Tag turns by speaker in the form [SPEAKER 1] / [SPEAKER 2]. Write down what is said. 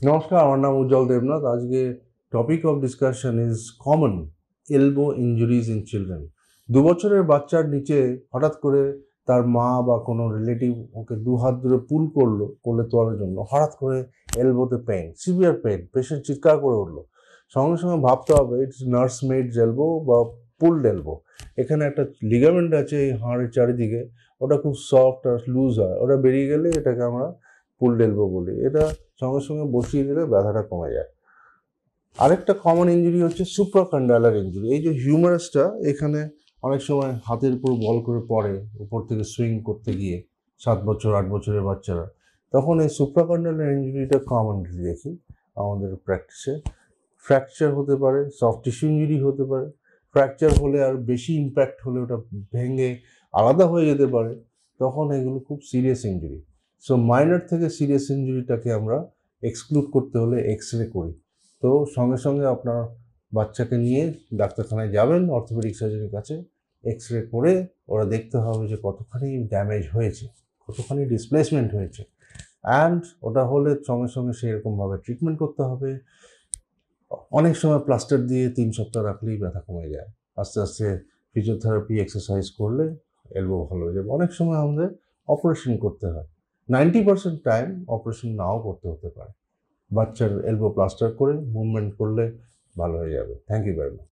[SPEAKER 1] নমস্কার, আমার নাম উজ্জ্বল দেবনাথ। আজকে topic of discussion is common elbow injuries in children. 2 বছরের বাচ্চার নিচে হঠাৎ করে তার মা বা কোনো রিলেটিভ ওকে 2 হাত ধরে পুল করলো কোলে তোলার জন্য, হঠাৎ করে এলবোতে পেন, সিভিয়ার পেন, পেশেন্ট চিৎকার করে উঠলো। সঙ্গে সঙ্গে ভাবতে হবে ইটস নার্স মেডস এলবো বা পুলড এলবো। এখানে একটা লিগামেন্ট আছে এই হাড়ের চারিদিকে, ওটা খুব সফট আর লুজ হয়, ওটা বেরিয়ে গেলে এটাকে আমরা পুলড এলবো বলি। এটা সঙ্গে সঙ্গে বসিয়ে দিলে ব্যথাটা কমে যায়। আরেকটা কমন ইঞ্জুরি হচ্ছে সুপ্রাকন্ডালার ইঞ্জুরি। এই যে হিউমারাসটা এখানে অনেক সময় হাতের উপর বল করে পড়ে উপর থেকে সুইং করতে গিয়ে 7 বছর 8 বছরের বাচ্চারা, তখন এই সুপ্রাকন্ডালার ইঞ্জুরিটা কমনলি দেখি আমাদের প্র্যাকটিসে। ফ্র্যাকচার হতে পারে, সফট টিস্যু ইঞ্জুরি হতে পারে। ফ্র্যাকচার হলে আর বেশি ইম্প্যাক্ট হলে ওটা ভেঙে আলাদা হয়ে যেতে পারে, তখন এগুলো খুব সিরিয়াস ইঞ্জুরি। সো মাইনর থেকে সিরিয়াস ইঞ্জুরিটাকে আমরা এক্সক্লুড করতে হলে এক্স রে করি। তো সঙ্গে সঙ্গে আপনার বাচ্চাকে নিয়ে ডাক্তারখানায় যাবেন, অর্থোপেডিক সার্জনের কাছে। এক্স রে করে ওরা দেখতে হবে যে কতখানি ড্যামেজ হয়েছে, কতখানি ডিসপ্লেসমেন্ট হয়েছে, অ্যান্ড ওটা হলে সঙ্গে সঙ্গে সেরকমভাবে ট্রিটমেন্ট করতে হবে। অনেক সময় প্লাস্টার দিয়ে 3 সপ্তাহ রাখলেই ব্যথা কমে যায়। আস্তে আস্তে ফিজিওথেরাপি এক্সারসাইজ করলে এলবো ভালো হয়ে যাবে। অনেক সময় আমাদের অপারেশন করতে হয়, 90% টাইম অপারেশন নাও করতে হতে পারে। বাচ্চার এলবো প্লাস্টার করে মুভমেন্ট করলে ভালো হয়ে যাবে। Thank you very much.